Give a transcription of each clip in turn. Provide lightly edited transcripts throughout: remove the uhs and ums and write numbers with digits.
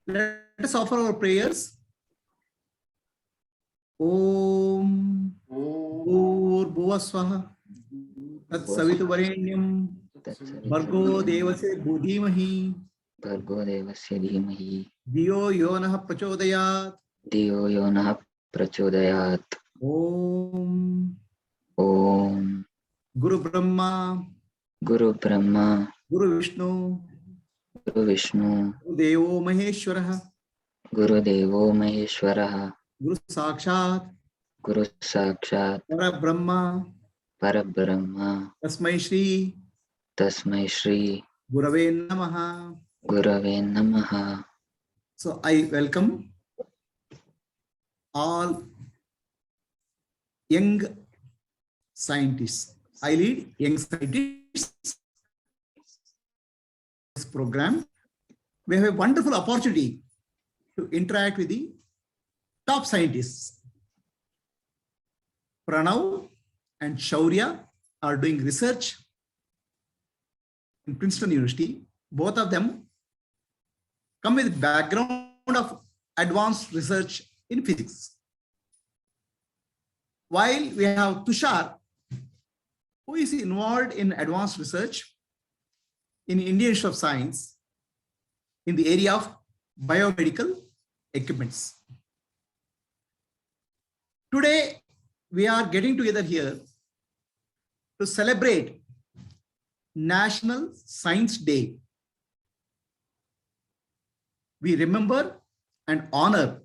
Let us offer our prayers. Om Bhuvaswaha Tat Savituvarenyam Bhargo Devase Budhimahi Bhargo Devasya Dhimahi Dhiyo Yonah Prachodayat. Dhiyo Yonah Prachodayat. Om Guru Brahma Guru Brahma Guru Vishnu Guru Vishnu Guru Devo Maheshwaraha Guru Devo Maheshwaraha Guru Sakshat Guru Sakshat Parabrahma Parabrahma Tasmai Shri Tasmai Shri Gurave Namaha. Gurave Namaha. So I welcome all young scientists. I lead young scientists program. We have a wonderful opportunity to interact with the top scientists. Pranav and Shaurya are doing research in Princeton University. Both of them come with background of advanced research in physics. While we have Tushar, who is involved in advanced research in Indian Institute of Science in the area of biomedical equipments. Today, we are getting together here to celebrate National Science Day. We remember and honor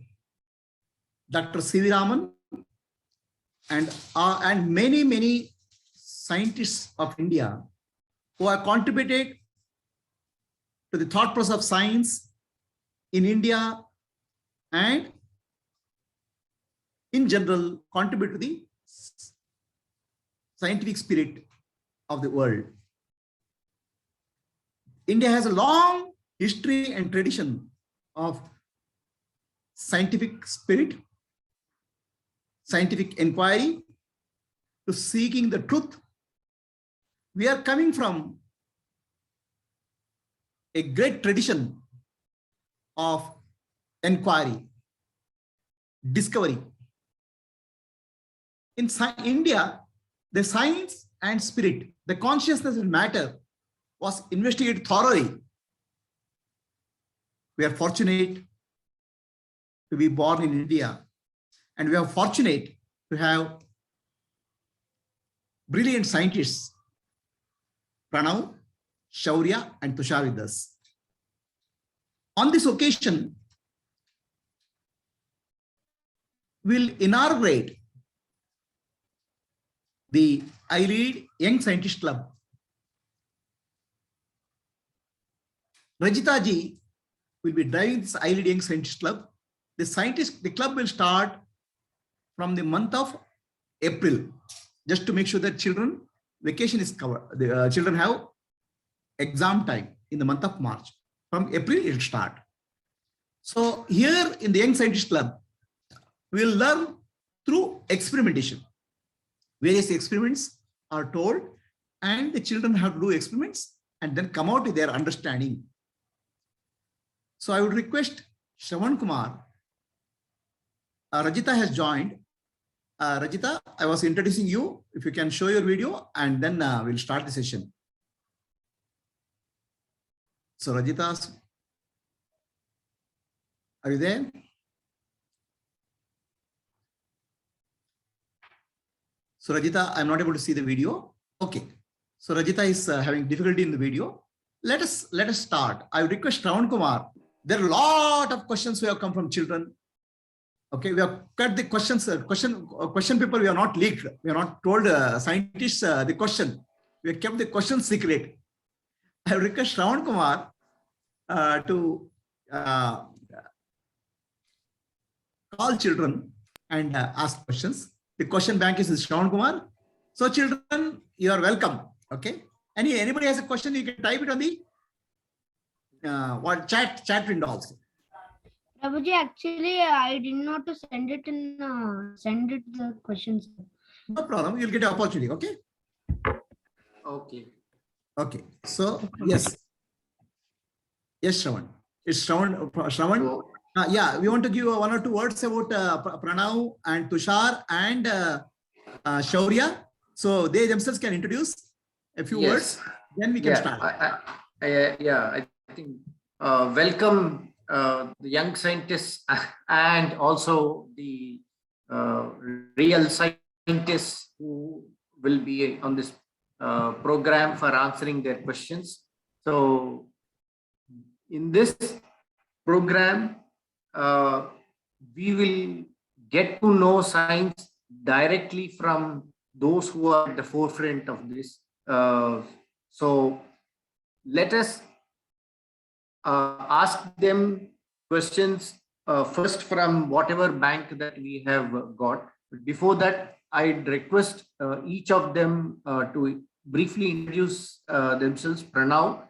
Dr. C.V. Raman and many scientists of India who have contributed to the thought process of science in India and in general contribute to the scientific spirit of the world. India has a long history and tradition of scientific spirit, scientific inquiry, to seeking the truth. We are coming from a great tradition of inquiry, discovery. In India, the science and spirit, the consciousness and matter was investigated thoroughly. We are fortunate to be born in India, and we are fortunate to have brilliant scientists, Pranav, Shaurya, and Tushar with us. On this occasion, we'll inaugurate the iLead Young Scientist Club. Rajita ji will be driving this iLead Young Scientist Club. The club will start from the month of April, just to make sure that vacation is covered. The children have exam time in the month of March. From April, it will start. So here in the Young Scientist Club, we will learn through experimentation. Various experiments are told, and the children have to do experiments and then come out with their understanding. So I would request Shravan Kumar. Rajita has joined. Rajita, I was introducing you. If you can show your video, and then we'll start the session. So Rajita, are you there? So Rajita, I'm not able to see the video. Okay. So Rajita is having difficulty in the video. Let us start. I would request Shravan Kumar. There are a lot of questions we have come from children. Okay, we have cut the questions. Question paper we have not leaked. We have not told scientists the question. We have kept the question secret. I would request Shravan Kumar to call children and ask questions. The question bank is Shravan Kumar. So children, you are welcome. Okay. Anybody has a question, you can type it on the chat window also. Prabhuji, actually, I did not send it the questions. No problem. You'll get an opportunity. Okay. Okay. Okay. So yes. Yes, Shravan. It's Shravan. Yeah, we want to give 1 or 2 words about Pranav and Tushar and Shaurya. So they themselves can introduce a few words. Then we can start. I think welcome the young scientists and also the real scientists who will be on this program for answering their questions. So in this program, we will get to know science directly from those who are at the forefront of this. So let us ask them questions first from whatever bank that we have got. But before that, I'd request each of them to briefly introduce themselves. Pranav,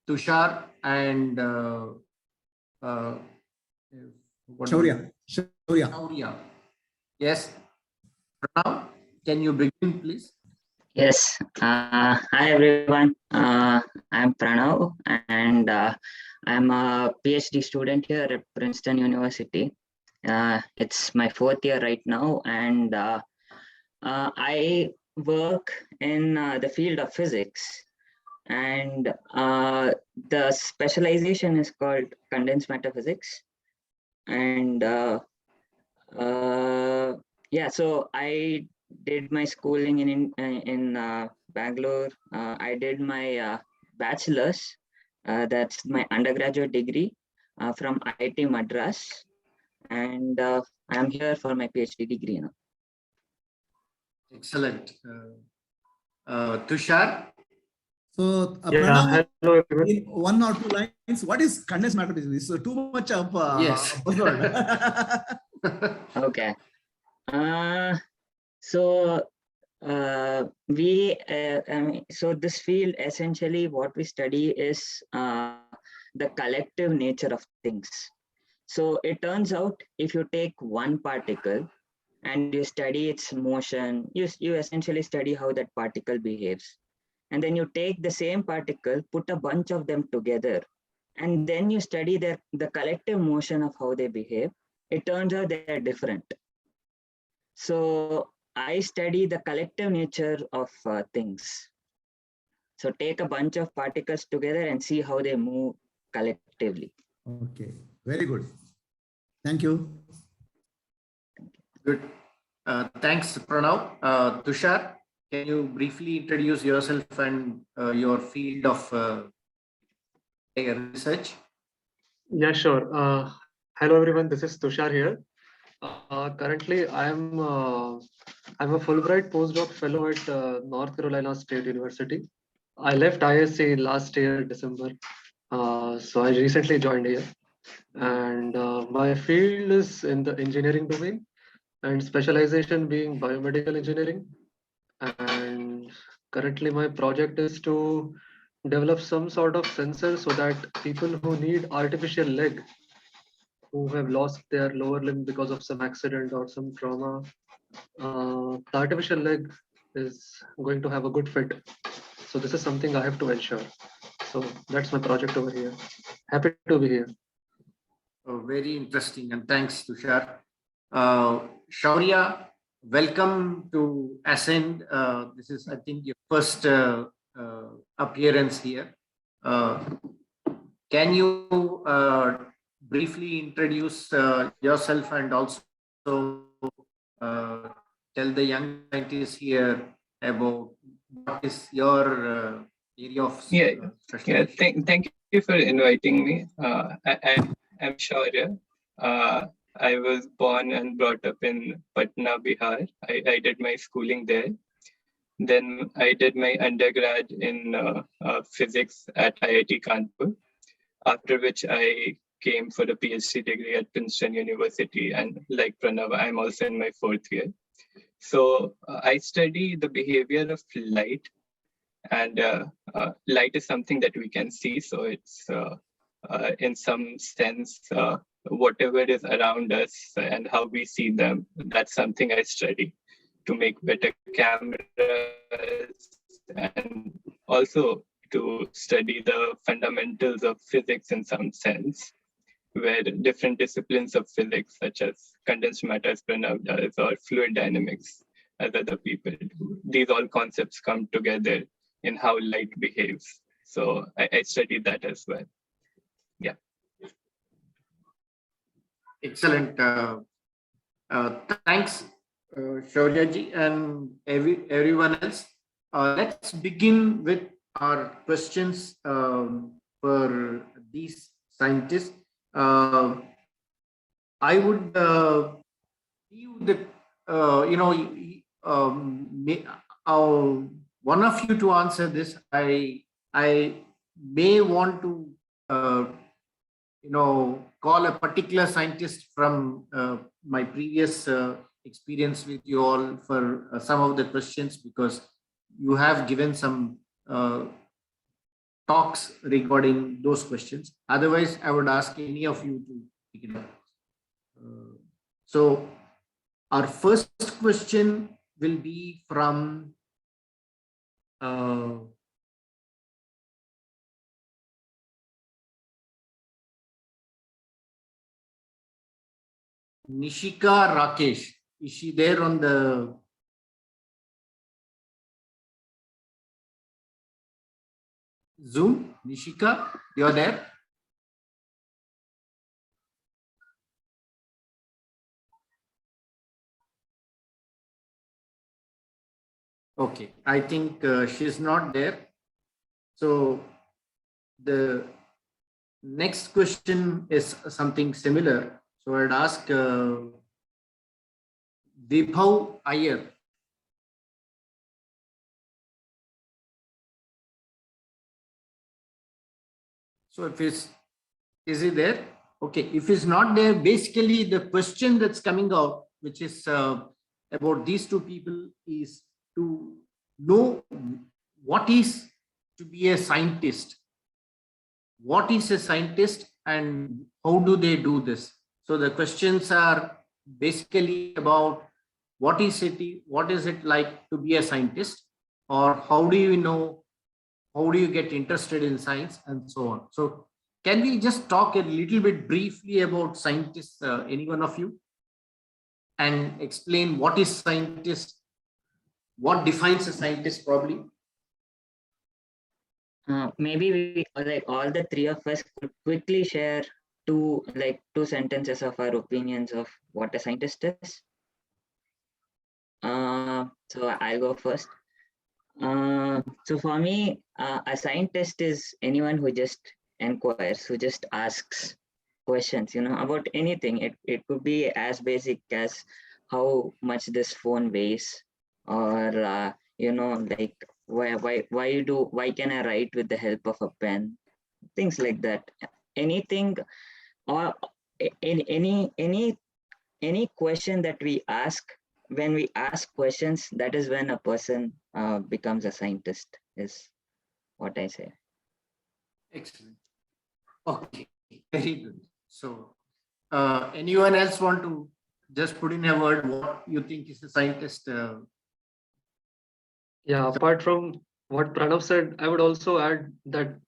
Tushar, and Shaurya. Shaurya. Yes, Pranav, can you begin, please? Yes. Hi everyone. I'm Pranav, and I'm a PhD student here at Princeton University. It's my 4th year right now, and I work in the field of physics, and the specialization is called condensed matter physics. And yeah, so I did my schooling in Bangalore. I did my bachelor's. That's my undergraduate degree from IIT Madras, and I'm here for my PhD degree now. Excellent. Tushar? So, Yeah, hello everyone. in 1 or 2 lines, what is condensed matter physics? So too much of Yes. buzzword. Okay. So so this field, essentially what we study is the collective nature of things. So it turns out if you take one particle and you study its motion, you essentially study how that particle behaves. And then you take the same particle, put a bunch of them together, and then you study the collective motion of how they behave. It turns out they're different. So I study the collective nature of things. So take a bunch of particles together and see how they move collectively. Okay, very good. Thank you. Good. Thanks, Pranav. Tushar, can you briefly introduce yourself and your field of research? Yeah, sure. Hello everyone. This is Tushar here. Currently, I'm a Fulbright postdoc fellow at North Carolina State University. I left ISC last year, December. So I recently joined here, and my field is in the engineering domain, and specialization being biomedical engineering. And currently, my project is to develop some sort of sensor so that people who need artificial leg, who have lost their lower limb because of some accident or some trauma, the artificial leg is going to have a good fit. So this is something I have to ensure. So that's my project over here. Happy to be here. Oh, very interesting, and thanks, Tushar. Shaurya, welcome to Ascend. This is, I think, your first appearance here. Can you briefly introduce yourself and also tell the young scientists here about what is your area of specialization? Thank you for inviting me. I'm Shaurya. I was born and brought up in Patna, Bihar. I did my schooling there. Then I did my undergrad in physics at IIT Kanpur, after which I came for a PhD degree at Princeton University. And like Pranav, I'm also in my 4th year. So I study the behavior of light, and light is something that we can see. So it's in some sense, whatever is around us and how we see them, that's something I study to make better cameras and also to study the fundamentals of physics in some sense, where different disciplines of physics, such as condensed matter as Pranav does, or fluid dynamics as other people do, these all concepts come together in how light behaves. So I studied that as well. Yeah. Excellent. Thanks, Shauryaji and everyone else. Let's begin with our questions for these scientists. I would leave the, one of you to answer this. I may want to, call a particular scientist from my previous experience with you all for some of the questions, because you have given some talks regarding those questions. Otherwise, I would ask any of you to pick it up. So our first question will be from Nishika Rakesh. Is she there on the Zoom? Nishika, you're there? Okay, I think she's not there. So the next question is something similar. So I'd ask Vibhav Iyer. So if is he there? Okay, if he's not there, basically the question that's coming out, which is about these two people, is to know what is to be a scientist. What is a scientist and how do they do this? So the questions are basically about what is it like to be a scientist, or how do you know, how do you get interested in science, and so on. So can we just talk a little bit briefly about scientists, any one of you, and explain what is scientist, what defines a scientist probably? Maybe we, like all the three of us, could quickly share two sentences of our opinions of what a scientist is. So I'll go first. So for me, a scientist is anyone who just inquires, who just asks questions, about anything. It could be as basic as how much this phone weighs, or like why can I write with the help of a pen, things like that. Anything, or any question that we ask. When we ask questions, that is when a person becomes a scientist, is what I say. Excellent. Okay, very good. So anyone else want to just put in a word what you think is a scientist? Yeah, apart from what Pranav said, I would also add that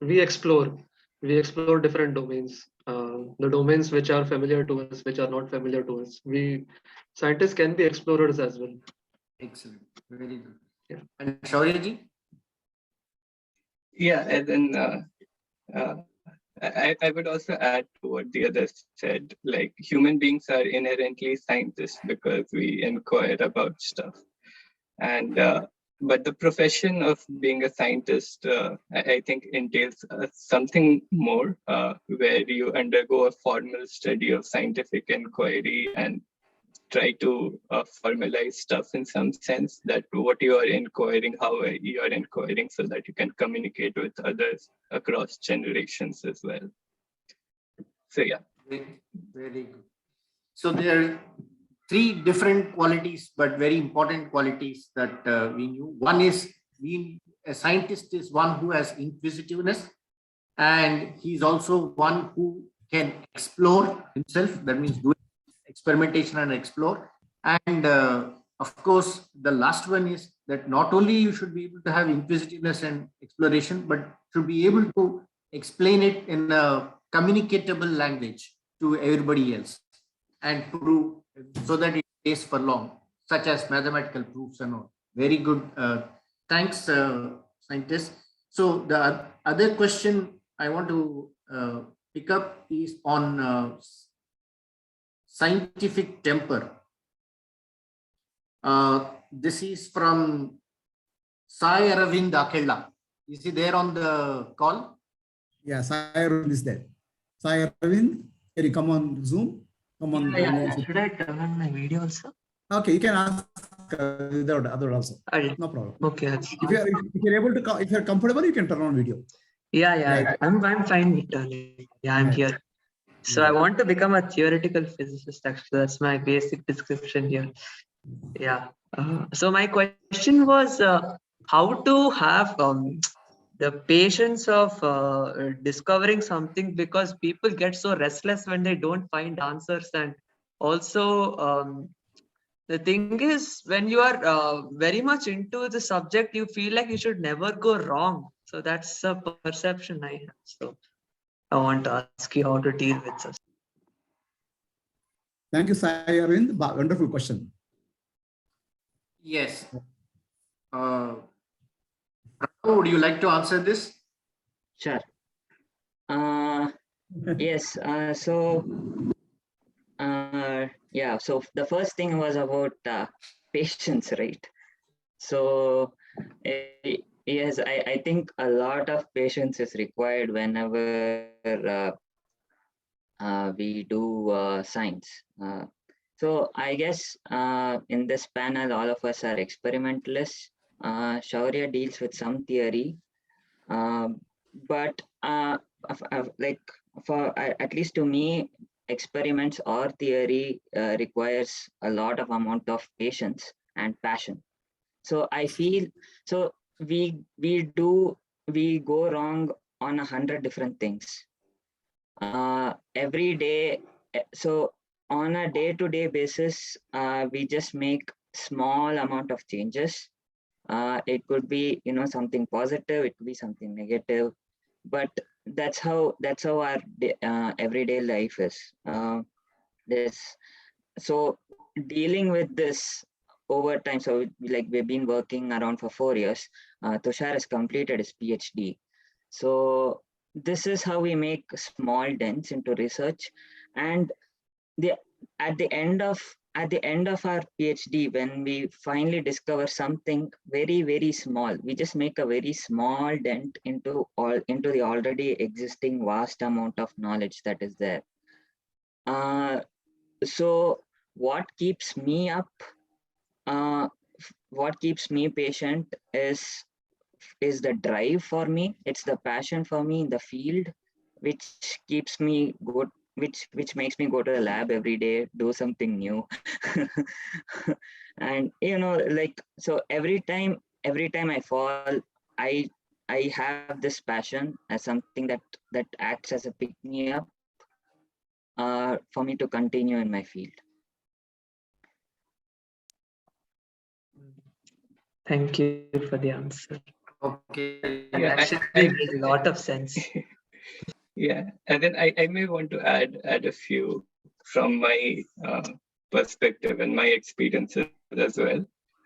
we explore different domains, the domains which are familiar to us, which are not familiar to us. Scientists can be explorers as well. Excellent, very good. Yeah. And Shauryaji? Yeah, and then I would also add to what the others said, like human beings are inherently scientists because we inquire about stuff. And but the profession of being a scientist, I think, entails something more, where you undergo a formal study of scientific inquiry and try to formalize stuff in some sense, that what you are inquiring, how you are inquiring, so that you can communicate with others across generations as well. So yeah. Very good. So there are three different qualities, but very important qualities that we knew. One is a scientist is one who has inquisitiveness, and he's also one who can explore himself. That means do experimentation and explore. And of course, the last one is that not only you should be able to have inquisitiveness and exploration, but should be able to explain it in a communicatable language to everybody else and prove so that it stays for long, such as mathematical proofs and all. Very good. Thanks, scientists. So the other question I want to pick up is on scientific temper. This is from Sai Aravind Akella. Is he there on the call? Yeah, Sai Aravind is there. Sai Aravind, can you come on Zoom? Come on. Should I turn on my video also? Okay, you can ask without other also. No problem. Okay. If you're able to, if you're comfortable, you can turn on video. Yeah. I'm fine with turning. Yeah, I'm here. So I want to become a theoretical physicist. Actually, that's my basic description here. Yeah. So my question was how to have the patience of discovering something, because people get so restless when they don't find answers. And also the thing is, when you are very much into the subject, you feel like you should never go wrong. So that's a perception I have. So I want to ask you how to deal with this. Thank you, Sai Aravind. Wonderful question. Yes. Would you like to answer this? Sure. Yes. Yeah. So the first thing was about patience, right? So yes, I think a lot of patience is required whenever we do science. So I guess in this panel, all of us are experimentalists. Shaurya deals with some theory, but like for at least to me, experiments or theory requires a lot of amount of patience and passion. So I feel so we go wrong on 100 different things every day. So on a day-to-day basis, we just make small amount of changes. It could be something positive, it could be something negative, but that's how our everyday life is. So dealing with this over time. So like we've been working around for 4 years. Tushar has completed his PhD. So this is how we make small dents into research, and at the end of our PhD, when we finally discover something very, very small, we just make a very small dent into the already existing vast amount of knowledge that is there. So what keeps me up, what keeps me patient is the drive for me. It's the passion for me in the field, which keeps me good, which makes me go to the lab every day, do something new. And like, so every time I fall, I have this passion as something that acts as a pick me up for me to continue in my field. Thank you for the answer. Okay. It actually made a lot of sense. Yeah, and then I may want to add a few from my perspective and my experiences as well.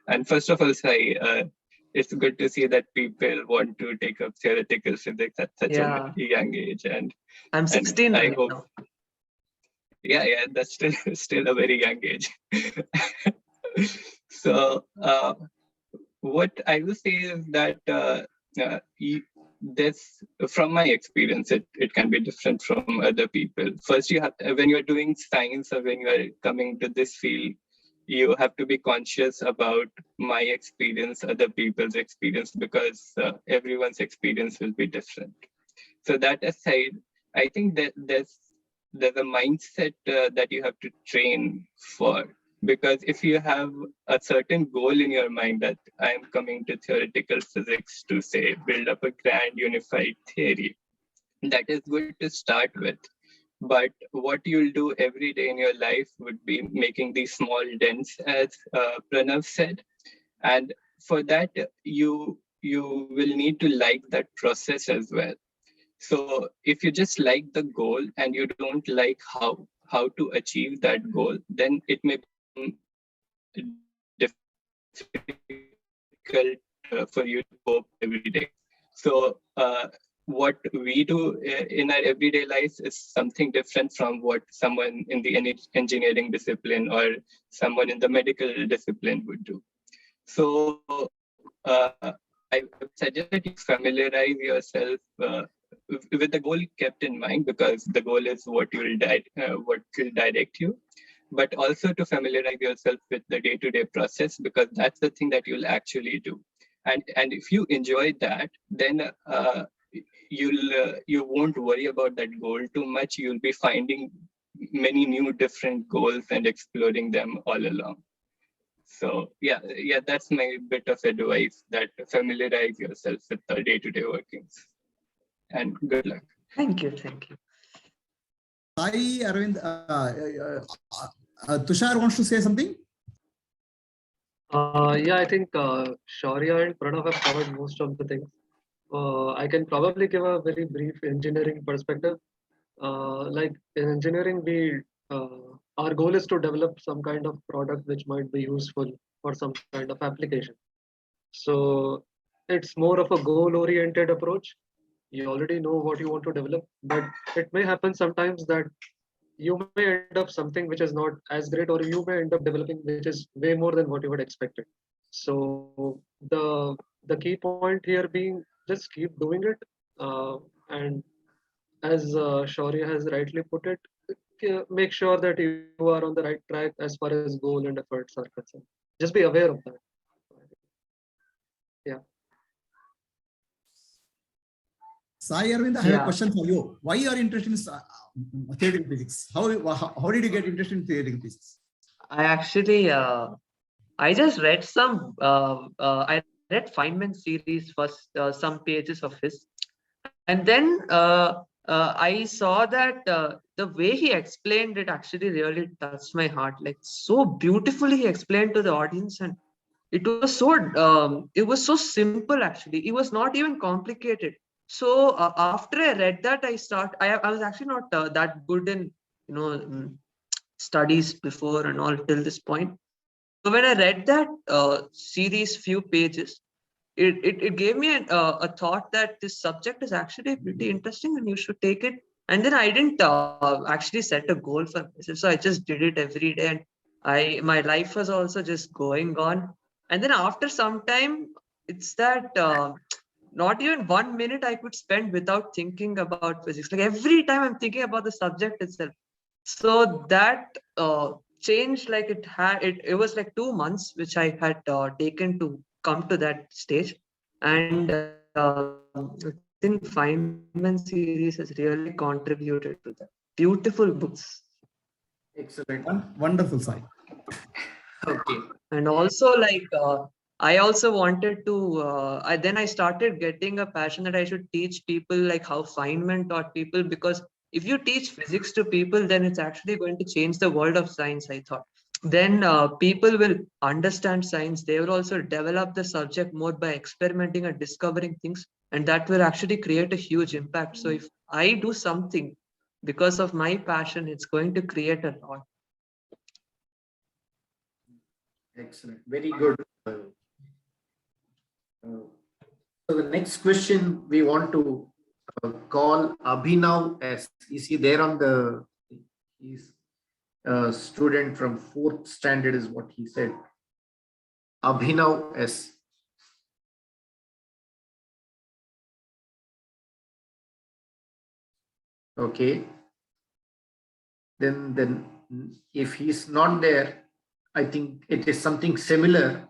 And first of all, Sai, it's good to see that people want to take up theoretical physics at such a young age. And I'm 16 right now. Yeah, that's still a very young age. So what I will say is that this, from my experience, it can be different from other people. First, you have, when you're doing science or when you're coming to this field, you have to be conscious about my experience, other people's experience, because everyone's experience will be different. So that aside, I think that there's a mindset that you have to train for. Because if you have a certain goal in your mind that I am coming to theoretical physics to, say, build up a grand unified theory, that is good to start with. But what you'll do every day in your life would be making these small dents, as Pranav said. And for that, you will need to like that process as well. So if you just like the goal and you don't like how to achieve that goal, then it may become difficult for you to cope every day. So what we do in our everyday life is something different from what someone in the engineering discipline or someone in the medical discipline would do. So uh, I would suggest that you familiarize yourself with the goal kept in mind, because the goal is what what will direct you, but also to familiarize yourself with the day-to-day process, because that's the thing that you'll actually do. And if you enjoy that, then you won't worry about that goal too much. You'll be finding many new different goals and exploring them all along. So yeah, that's my bit of advice, that familiarize yourself with the day-to-day workings. And good luck. Thank you. Thank you. Sai, Arvind, Tushar wants to say something. Yeah, I think Shaurya and Pranav have covered most of the things. I can probably give a very brief engineering perspective. Like in engineering, our goal is to develop some kind of product which might be useful for some kind of application. So it's more of a goal-oriented approach. You already know what you want to develop, but it may happen sometimes that you may end up something which is not as great, or you may end up developing which is way more than what you had expected. So the key point here being, just keep doing it, and as Shaurya has rightly put it, make sure that you are on the right track as far as goal and efforts are concerned. Just be aware of that. Yeah. Sai, Arvind, I have a Yeah. question for you. Why you are interested in theoretical physics? How did you get interested in theoretical physics? I actually, I just read I read Feynman series first, some pages of his, and then I saw that the way he explained it actually really touched my heart. Like, so beautifully he explained to the audience, and it was so simple. Actually, it was not even complicated. So after I read that, I was actually not that good in studies before and all till this point. So when I read that series, few pages, it gave me a thought that this subject is actually pretty interesting and you should take it. And then I didn't actually set a goal for myself, so I just did it every day, and my life was also just going on. And then after some time, it's that not even 1 minute I could spend without thinking about physics. Like every time I'm thinking about the subject itself. So that changed, like it was like 2 months which I had taken to come to that stage. And I think Feynman series has really contributed to that. Beautiful books. Excellent. Wonderful, Sai. Okay. And also, like I also wanted to then I started getting a passion that I should teach people like how Feynman taught people, because if you teach physics to people, then it's actually going to change the world of science, I thought. Then people will understand science. They will also develop the subject more by experimenting and discovering things, and that will actually create a huge impact. So if I do something because of my passion, it's going to create a lot. Excellent. Very good. So the next question we want to call Abhinav S. Is he there on the? He's a student from 4th standard, is what he said. Abhinav S. Okay. Then if he's not there, I think it is something similar,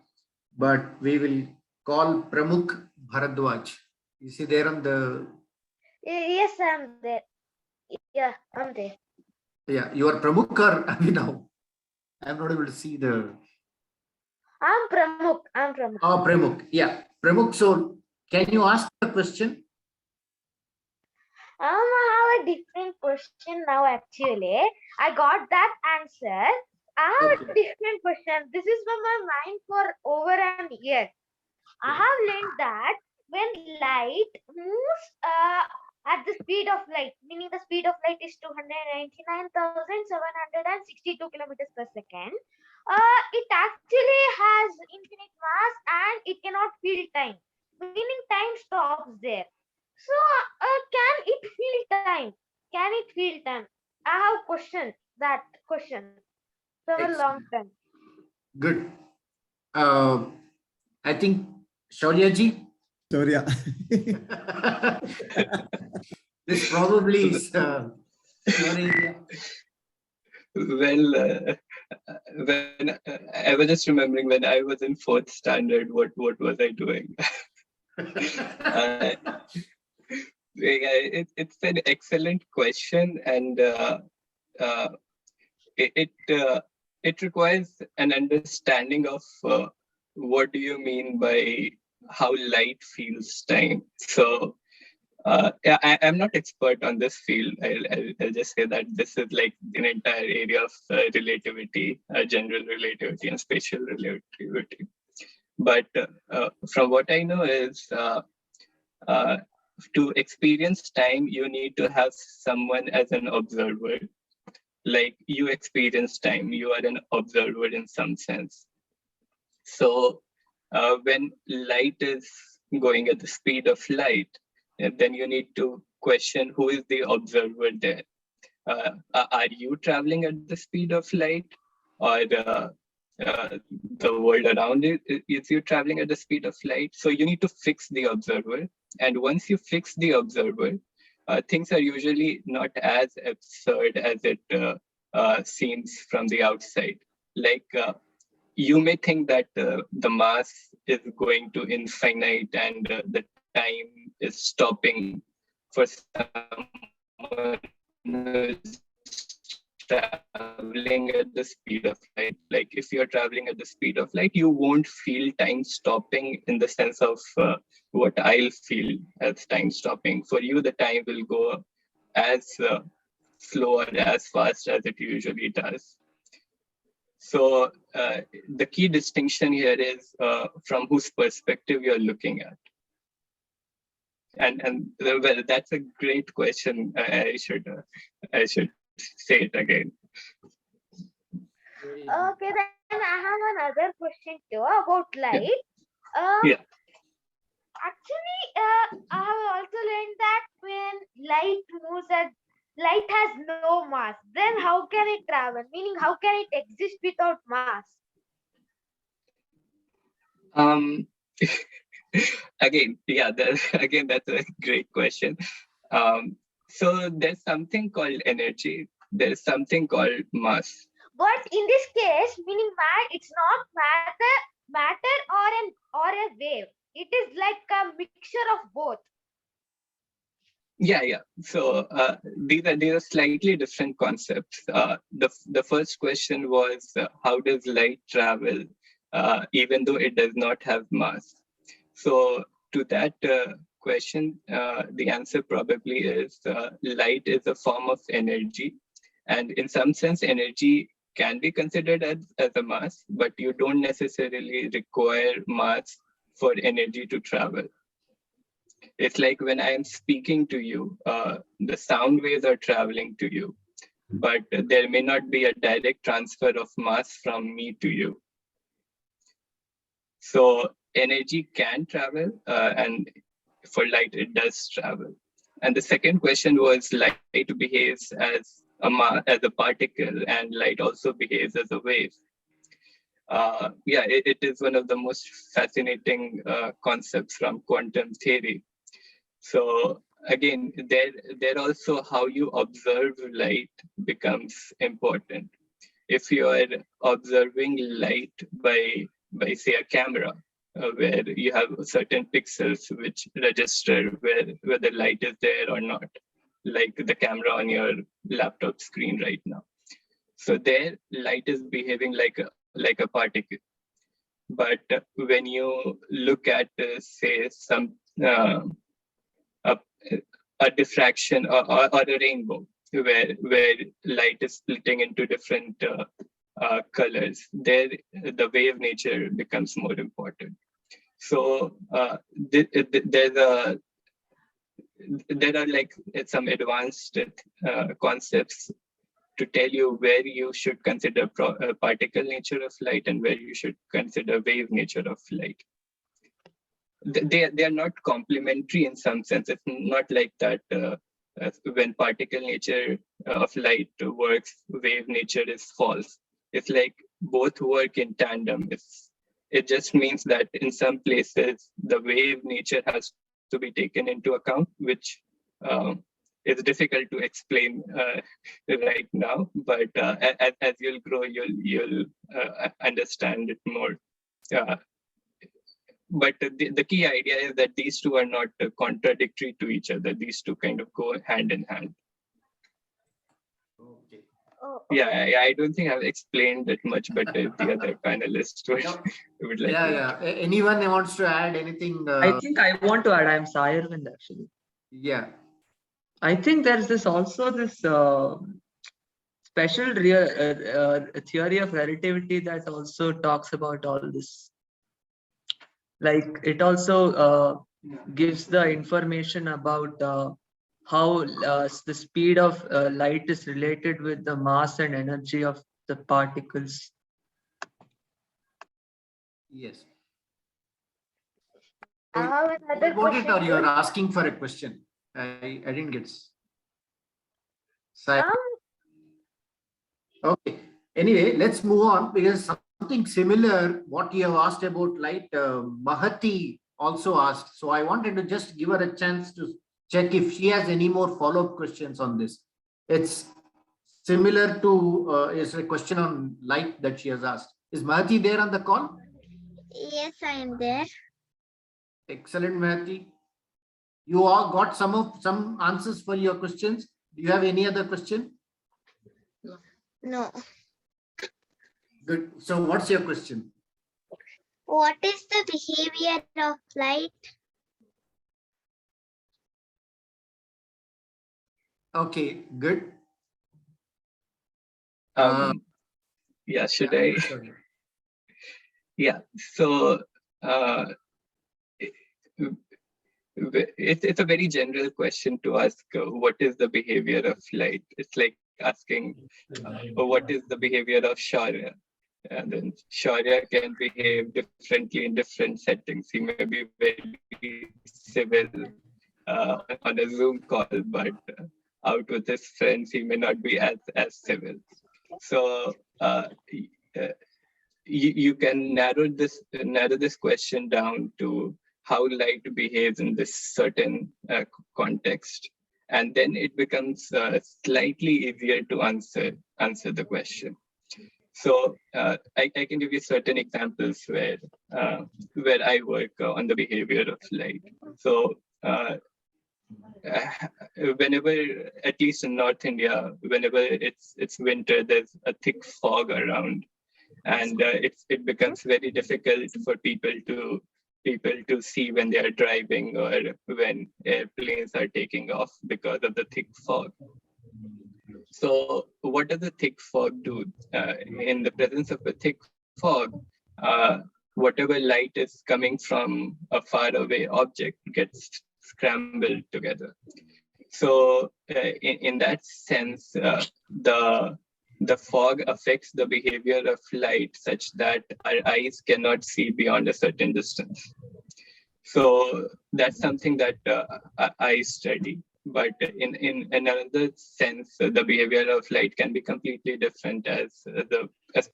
but we will call Pramukh Bharadwaj. Is he there on the? Yes, I'm there. Yeah, I'm there. Yeah, you are Pramukh or Abhinav? I'm not able to see the. I'm Pramukh. I'm Pramukh. Oh, Pramukh. Yeah, Pramukh. So can you ask the question? I have a different question now. Actually, I got that answer. I have a different question. This is from my mind for over an year. I have learned that when light moves at the speed of light, meaning the speed of light is 299,762 kilometers per second, it actually has infinite mass and it cannot feel time, meaning time stops there. So, can it feel time? Can it feel time? I have questioned that question from a long Excellent. time. Good. I think Shaurya ji. Shaurya. This probably is your area. Well, when I was just remembering when I was in fourth standard, what was I doing? It's an excellent question, and it requires an understanding of what do you mean by how light feels time. So yeah, I'm not expert on this field. I'll just say that this is like an entire area of relativity, general relativity and spatial relativity. But from what I know is to experience time, you need to have someone as an observer. Like you experience time, you are an observer in some sense. So when light is going at the speed of light, then you need to question who is the observer there. Are you traveling at the speed of light, or the world around it is you traveling at the speed of light? So you need to fix the observer, and once you fix the observer, things are usually not as absurd as it seems from the outside. Like you may think that the mass is going to infinite and the time is stopping for someone who's traveling at the speed of light. Like if you're traveling at the speed of light, you won't feel time stopping in the sense of what I'll feel as time stopping. For you, the time will go as slow or as fast as it usually does. So the key distinction here is from whose perspective you're looking at. And well, that's a great question. I should say it again. Okay, then I have another question too about light. Yeah. Actually, I have also learned that when light moves at light has no mass, then how can it travel? Meaning, how can it exist without mass? Again, yeah, again, that's a great question. So there's something called energy. There's something called mass. But in this case, meaning it's not matter or a wave. It is like a mixture of both. Yeah. So these are slightly different concepts. The first question was how does light travel, even though it does not have mass? So to that question, the answer probably is light is a form of energy, and in some sense, energy can be considered as a mass, but you don't necessarily require mass for energy to travel. It's like when I am speaking to you, the sound waves are traveling to you, but there may not be a direct transfer of mass from me to you. So energy can travel, and for light, it does travel. And the second question was light behaves as a particle, and light also behaves as a wave. Yeah, it is one of the most fascinating concepts from quantum theory. So again, there also how you observe light becomes important. If you are observing light by say a camera, where you have certain pixels which register where the light is there or not, like the camera on your laptop screen right now. So there, light is behaving like a particle. But when you look at say some a diffraction or a rainbow, where light is splitting into different colors, there the wave nature becomes more important. So there are like some advanced concepts to tell you where you should consider particle nature of light and where you should consider wave nature of light. They are not complementary in some sense. It's not like that when particle nature of light works, wave nature is false. It's like both work in tandem. It just means that in some places, the wave nature has to be taken into account, which is difficult to explain right now. But as you'll grow, you'll understand it more. But the key idea is that these two are not contradictory to each other. These two kind of go hand in hand. Okay. Oh, Yeah, I don't think I've explained it much better if the other panelists would like to. Anyone wants to add anything? I think I want to add. I'm Sai Arvind actually. Yeah. I think there's this also this special theory of relativity that also talks about all this. Like it also gives the information about how the speed of light is related with the mass and energy of the particles. Yes. I have another What it, or question. you are asking for a question? I didn't get. Sai. Okay. Anyway, let's move on because something similar, what you have asked about light, Mahati also asked. So I wanted to just give her a chance to check if she has any more follow-up questions on this. It's similar to is a question on light that she has asked. Is Mahati there on the call? Yes, I am there. Excellent, Mahati. You all got some answers for your questions. Do you have any other question? No. Good. So what's your question? What is the behavior of light? Okay, good. Yeah, should I? Sorry. Yeah, so it's a very general question to ask what is the behavior of light? It's like asking what is the behavior of Shaurya? And then Shaurya can behave differently in different settings. He may be very civil on a Zoom call, but out with his friends, he may not be as civil. So you can narrow this question down to how light behaves in this certain context, and then it becomes slightly easier to answer the question. So I can give you certain examples where I work on the behavior of light. So whenever, at least in North India, whenever it's winter, there's a thick fog around, and it becomes very difficult for people to see when they are driving or when airplanes are taking off because of the thick fog. So what does the thick fog do? In the presence of a thick fog, whatever light is coming from a faraway object gets scrambled together. So in that sense, the fog affects the behavior of light such that our eyes cannot see beyond a certain distance. So that's something that I study. But in another sense, the behavior of light can be completely different, as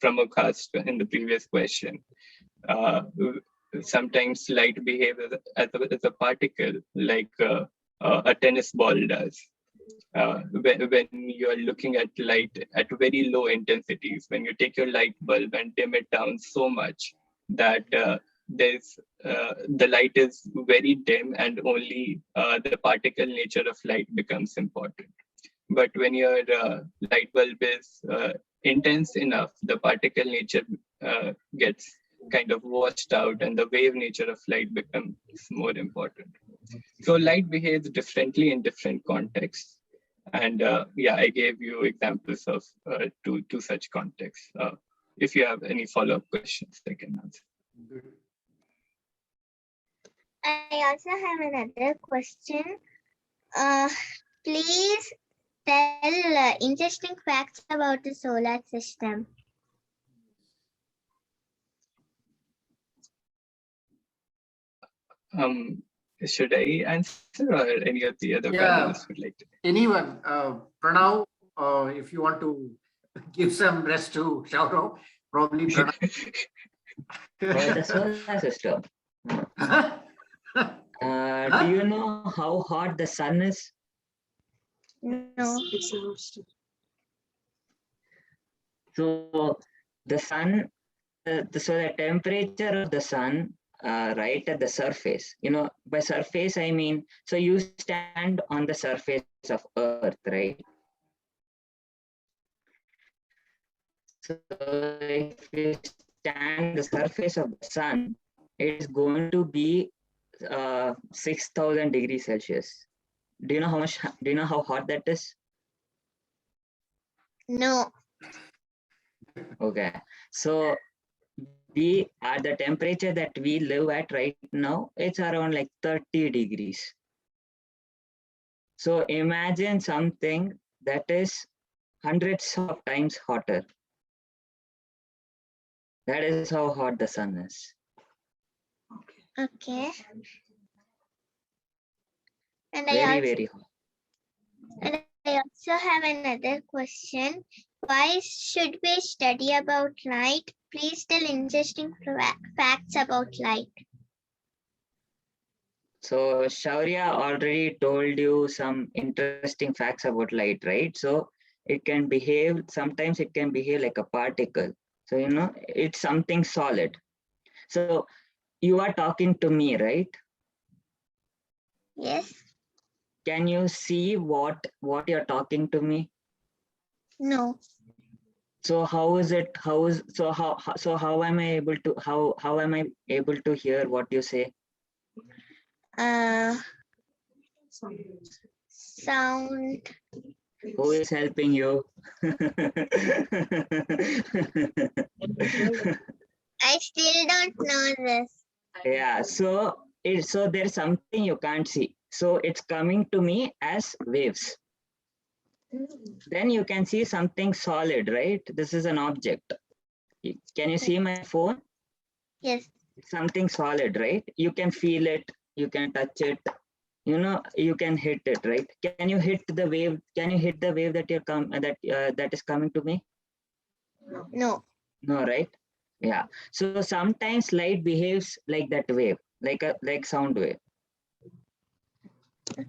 Pranav asked in the previous question. Sometimes light behaves as a particle, like a tennis ball does. When you are looking at light at very low intensities, when you take your light bulb and dim it down so much that the light is very dim and only the particle nature of light becomes important. But when your light bulb is intense enough, the particle nature gets kind of washed out and the wave nature of light becomes more important. So light behaves differently in different contexts. And I gave you examples of two such contexts. If you have any follow-up questions, I can answer. Good. I also have another question. Please tell interesting facts about the solar system. Should I answer or any of the other Yeah. panelists would like to? Anyone, Pranav, if you want to give some rest to Shaurav, probably Pranav. For the solar system, do you know how hot the sun is? No. So the sun, so the temperature of the sun, right at the surface, by surface, I mean, so you stand on the surface of Earth, right? So if you stand the surface of the sun, it is going to be 6,000 degrees Celsius. Do you know how hot that is? No. Okay. So we at the temperature that we live at right now, it's around like 30 degrees. So imagine something that is hundreds of times hotter. That is how hot the sun is. Okay. And Very hot. And I also have another question. Why should we study about light? Please tell interesting facts about light. So Shaurya already told you some interesting facts about light, right? So it can behave, sometimes it can behave like a particle. So, it's something solid. So you are talking to me, right? Yes. Can you see what you're talking to me? No. So how am I able to how am I able to hear what you say? Sound. Who is helping you? I still don't know this. Yeah, so there's something you can't see. So it's coming to me as waves. Then you can see something solid, right? This is an object. Can you see my phone? Yes. It's something solid, right? You can feel it, you can touch it, you can hit it, right? Can you hit the wave? Can you hit the wave that that is coming to me? No. No, right? Yeah. So sometimes light behaves like that wave, like sound wave.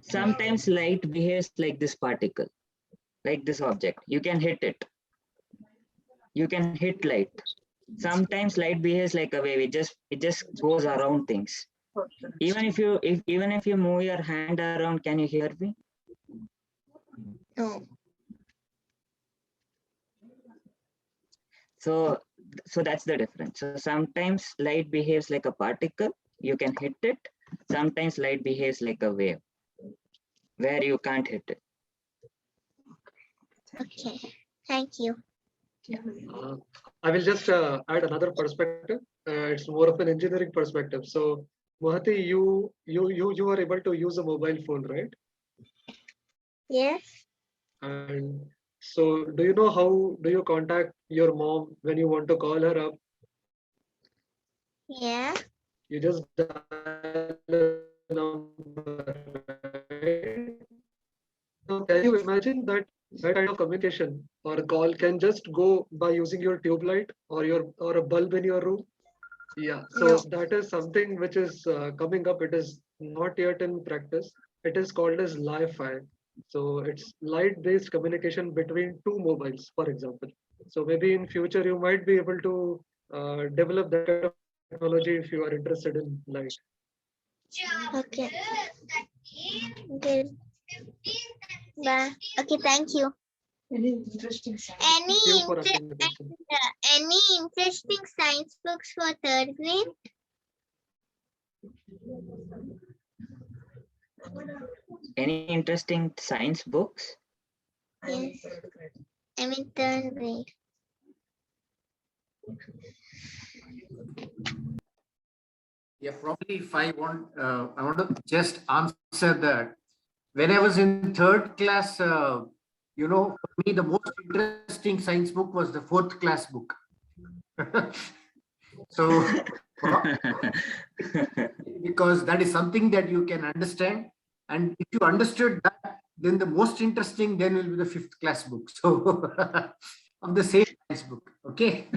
Sometimes light behaves like this particle, like this object. You can hit it. You can hit light. Sometimes light behaves like a wave. It just goes around things. Even if you move your hand around, can you hear me? No. So that's the difference. So sometimes light behaves like a particle. You can hit it. Sometimes light behaves like a wave, where you can't hit it. Okay. Thank you. I will just add another perspective. It's more of an engineering perspective. So, Mohati, you were able to use a mobile phone, right? Yes. And so, do you know how do you contact your mom when you want to call her up? Yeah. You just dial the number, right? Now, can you imagine that kind of communication or a call can just go by using your tube light or a bulb in your room? Yeah, so No. that is something which is coming up. It is not yet in practice. It is called as Li-Fi. So it's light-based communication between two mobiles, for example. So maybe in future you might be able to develop that kind of technology if you are interested in light. Okay. Good. Bye. Okay. Thank you. Thank you for asking the question. Any interesting science books for third grade? Any interesting science books? Yes. I mean third grade. Yeah, probably if I want to just answer that. When I was in third class, for me, the most interesting science book was the fourth class book. So, because that is something that you can understand. And if you understood that, then the most interesting then will be the fifth class book. So, of the same science book. Okay.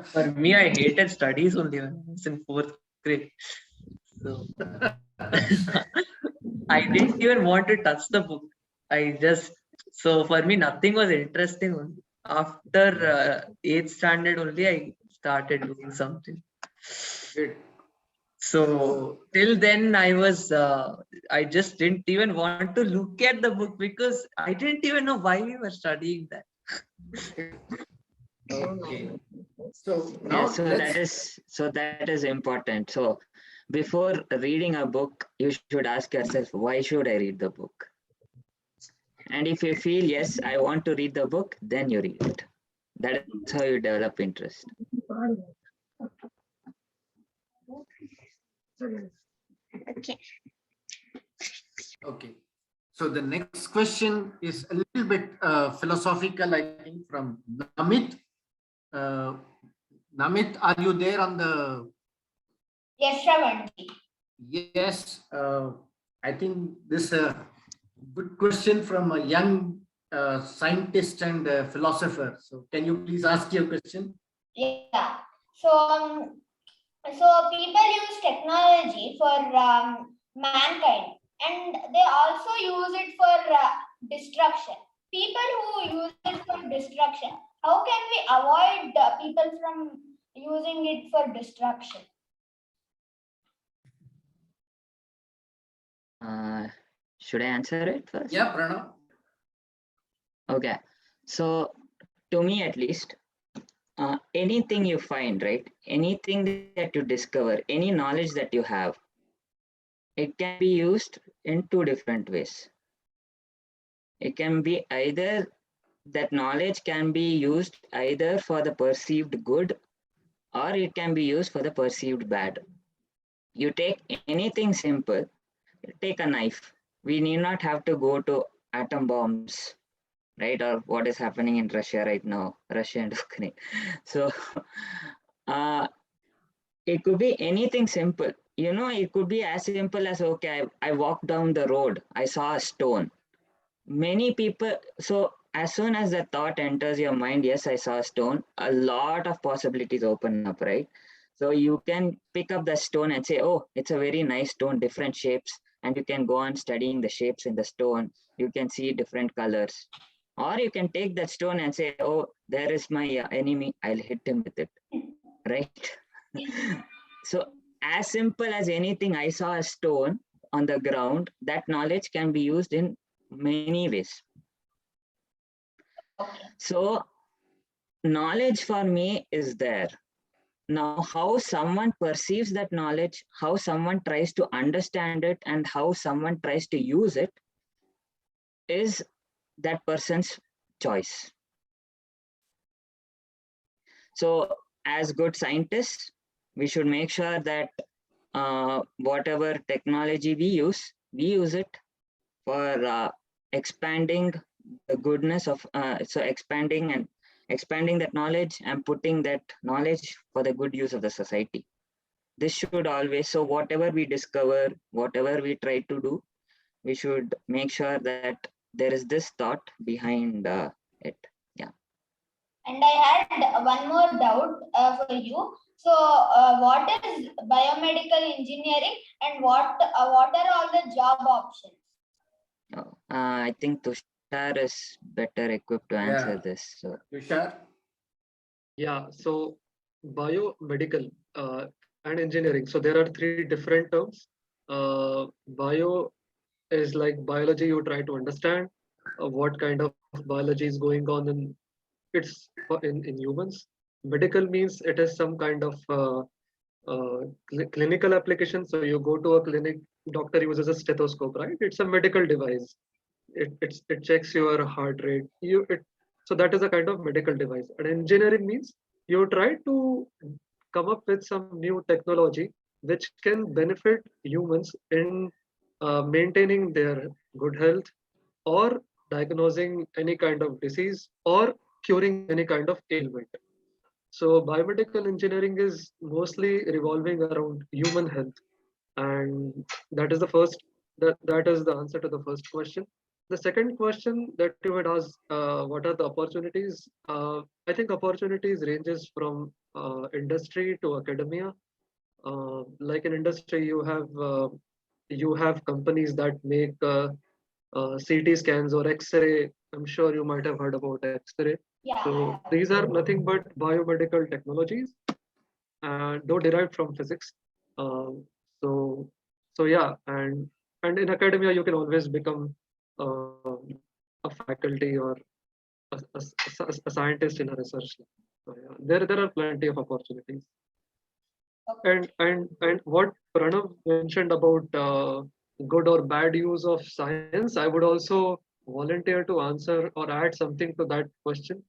For me, I hated studies only when I was in fourth grade. So I didn't even want to touch the book. So for me, nothing was interesting only. After 8th standard only, I started doing something. Good. So till then, I just didn't even want to look at the book because I didn't even know why we were studying that. Okay. So Yeah, now that is important. So before reading a book, you should ask yourself, why should I read the book? And if you feel, yes, I want to read the book, then you read it. That's how you develop interest. Okay. Okay. So the next question is a little bit philosophical, I think, from Namit. Uh, Namit, are you there on the? Yes, Shravanji. Yes. I think this is a good question from a young scientist and philosopher. So can you please ask your question? Yeah. So people use technology for mankind, and they also use it for destruction. People who use it for destruction, how can we avoid people from using it for destruction? Should I answer it first? Yeah, Pranav. Okay. So to me, at least, anything you find, right? Anything that you discover, any knowledge that you have, it can be used in two different ways. It can be either that knowledge can be used either for the perceived good or it can be used for the perceived bad. You take anything simple, take a knife. We need not have to go to atom bombs, right? Or what is happening in Russia right now, Russia and Ukraine. So uh, it could be anything simple. It could be as simple as, okay, I walked down the road, I saw a stone. Many people, so as soon as the thought enters your mind, yes, I saw a stone, a lot of possibilities open up, right? So you can pick up the stone and say, oh, it's a very nice stone, different shapes, and you can go on studying the shapes in the stone. You can see different colors. Or you can take that stone and say, oh, there is my enemy, I'll hit him with it, right? So as simple as anything, I saw a stone on the ground, that knowledge can be used in many ways. So knowledge for me is there. Now, how someone perceives that knowledge, how someone tries to understand it, and how someone tries to use it is that person's choice. So as good scientists, we should make sure that whatever technology we use it for expanding the goodness of, so expanding that knowledge and putting that knowledge for the good use of the society. This should always, so whatever we discover, whatever we try to do, we should make sure that there is this thought behind it. Yeah. And I had one more doubt for you. So, what is biomedical engineering, and what are all the job options? I think Tushar is better equipped to answer this. So. Tushar? Yeah, so biomedical and engineering. So there are three different terms. Bio is like biology, you try to understand what kind of biology is going on in humans. Medical means it is some kind of clinical application. So you go to a clinic, doctor uses a stethoscope, right? It's a medical device. It checks your heart rate. So that is a kind of medical device. And engineering means you try to come up with some new technology which can benefit humans in maintaining their good health or diagnosing any kind of disease or curing any kind of ailment. So biomedical engineering is mostly revolving around human health, and that is the first that is the answer to the first question. The second question that you had asked, what are the opportunities? I think opportunities ranges from industry to academia. Like in industry, you have companies that make CT scans or X-ray. I'm sure you might have heard about X-ray. Yeah. So these are nothing but biomedical technologies, though derived from physics. Um, so so yeah, and in academia you can always become a faculty or a scientist in a research lab. So yeah, there are plenty of opportunities. And what Pranav mentioned about good or bad use of science, I would also volunteer to answer or add something to that question.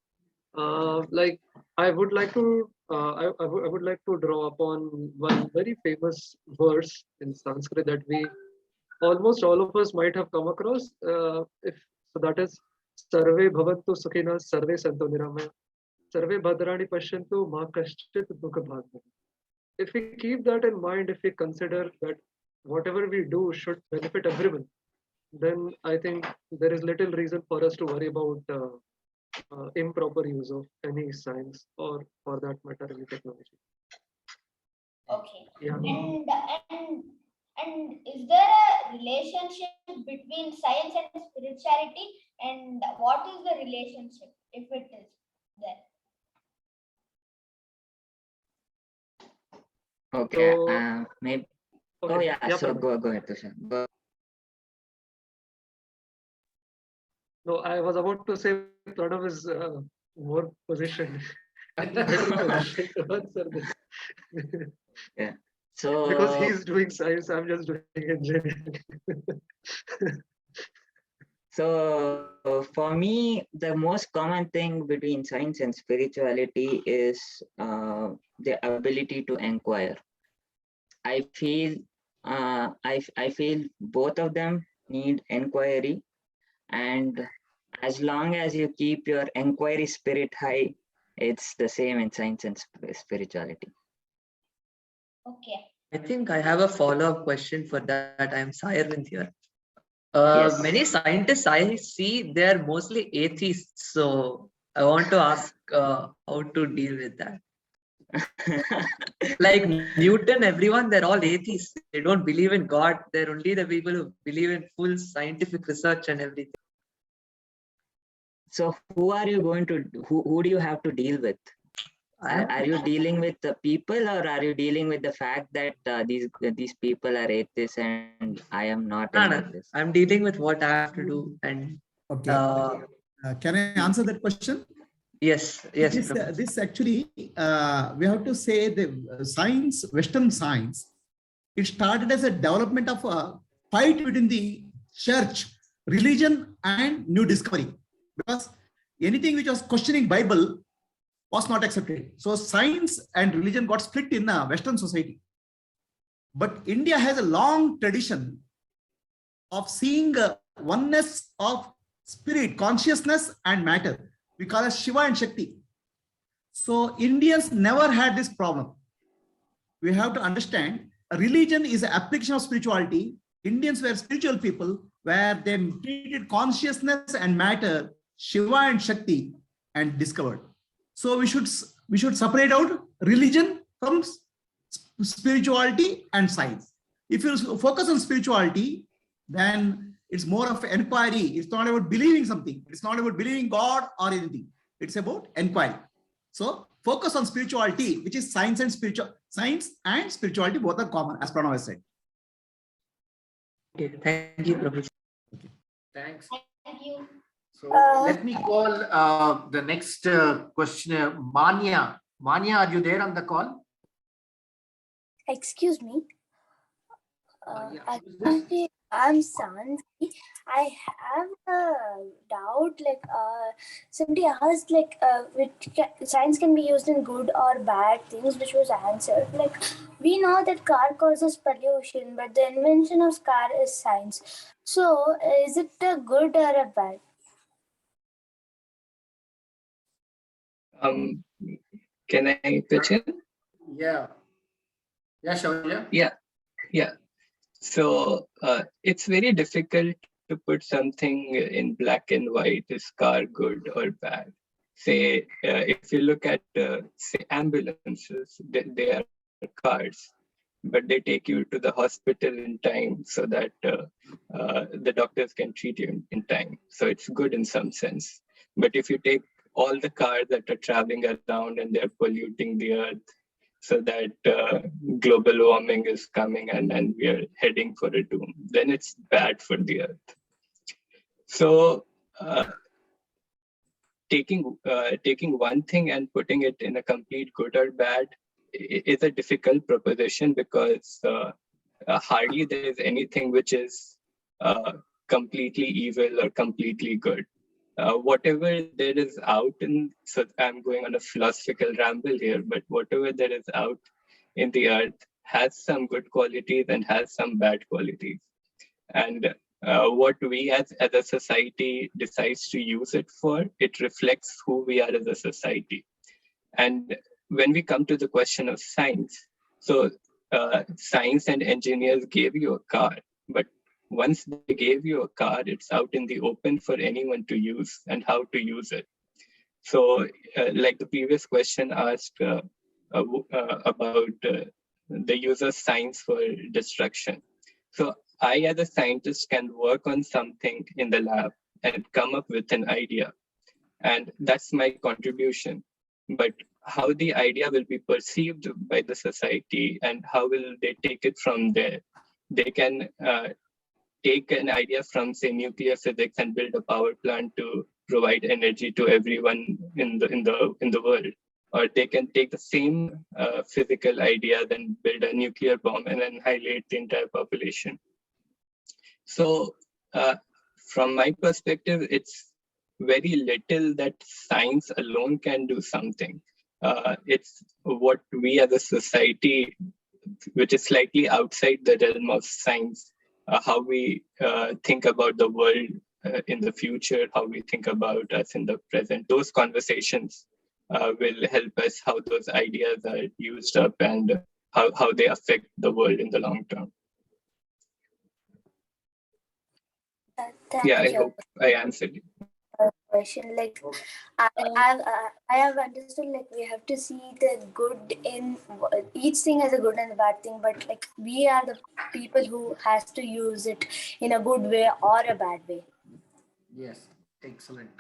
Like I would like to I would like to draw upon one very famous verse in Sanskrit that we almost all of us might have come across. If so, that is Sarve bhavantu sukhina sarve santu niramaya sarve bhadrani pashyantu ma kaschit dukha bhagna. If we keep that in mind, if we consider that whatever we do should benefit everyone, then I think there is little reason for us to worry about improper use of any science or for that matter any technology. Okay. Yeah. And is there a relationship between science and spirituality? And what is the relationship, if it is there? Okay. So, Maybe. okay. Oh yeah. So Pranav. go ahead, Tushar. Go. No, I was about to say Pranav is more positioned, better positioned to answer this. Yeah. Because So he's doing science, I'm just doing engineering. So for me, the most common thing between science and spirituality is the ability to inquire. I feel I feel both of them need inquiry, and as long as you keep your inquiry spirit high, it's the same in science and spirituality. Okay. I think I have a follow-up question for that. I'm Sayarvind here. Yes. Many scientists I see, they're mostly atheists. So I want to ask how to deal with that. Like Newton, everyone, they're all atheists. They don't believe in God. They're only the people who believe in full scientific research and everything. So who are you going to, who do you have to deal with? Are you dealing with the people, or are you dealing with the fact that these people are atheists and I am not an atheist? I'm dealing with what I have to do. And Okay. Can I answer that question? yes. This actually, we have to say the science, Western science, it started as a development of a fight between the church, religion, and new discovery. Because anything which was questioning Bible was not accepted. So science and religion got split in Western society. But India has a long tradition of seeing oneness of spirit, consciousness, and matter. We call it Shiva and Shakti. So Indians never had this problem. We have to understand religion is an application of spirituality. Indians were spiritual people where they treated consciousness and matter, Shiva and Shakti, and discovered. So we should separate out religion from spirituality and science. If you focus on spirituality, then it's more of inquiry. It's not about believing something. It's not about believing God or anything. It's about inquiry. So focus on spirituality, which is science and spirituality both are common, as Pranav has said. Okay, thank you, Professor. Okay. Thanks. Thank you. So let me call the next questioner, Manya. Manya, are you there on the call? Excuse me. Yeah. I'm Sanvi. I have a doubt. Somebody asked, science can be used in good or bad things, which was answered. Like, we know that car causes pollution, but the invention of car is science. So, is it a good or a bad? Can I pitch in? Yeah. Yeah, Shaurya. Yeah. So it's very difficult to put something in black and white, is car good or bad. Say, if you look at, say, ambulances, they are cars, but they take you to the hospital in time so that the doctors can treat you in time. So it's good in some sense. But if you take all the cars that are traveling around and they're polluting the earth, so that global warming is coming and we are heading for a doom, then it's bad for the earth. So taking one thing and putting it in a complete good or bad is a difficult proposition, because hardly there is anything which is completely evil or completely good. Whatever there is out in, so I'm going on a philosophical ramble here, but whatever there is out in the earth has some good qualities and has some bad qualities. And what we as a society decides to use it for, it reflects who we are as a society. And when we come to the question of science, so science and engineers gave you a car, but once they gave you a car, it's out in the open for anyone to use and how to use it. So like the previous question asked about the use of science for destruction. So I, as a scientist, can work on something in the lab and come up with an idea. And that's my contribution. But how the idea will be perceived by the society and how will they take it from there? They can take an idea from, say, nuclear physics and build a power plant to provide energy to everyone in the world. Or they can take the same physical idea, then build a nuclear bomb and annihilate the entire population. So from my perspective, it's very little that science alone can do something. It's what we as a society, which is slightly outside the realm of science, how we think about the world in the future, how we think about us in the present. Those conversations will help us how those ideas are used up and how they affect the world in the long term. Yeah, I hope I answered you. Question. Like, I have understood, like, we have to see the good in each thing as a good and a bad thing, but like we are the people who has to use it in a good way or a bad way. Yes, excellent.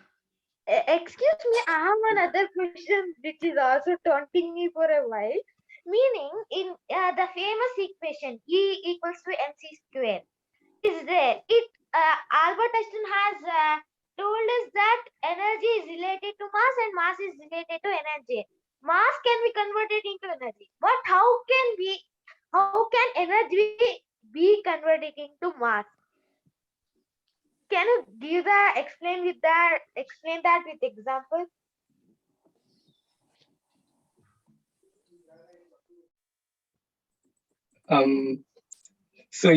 Excuse me, I have another question which is also taunting me for a while. Meaning, in the famous equation E equals to mc square is there. Albert Einstein has told us that energy is related to mass and mass is related to energy. Mass can be converted into energy, but how can energy be converted into mass? Can you give that explain that with example? So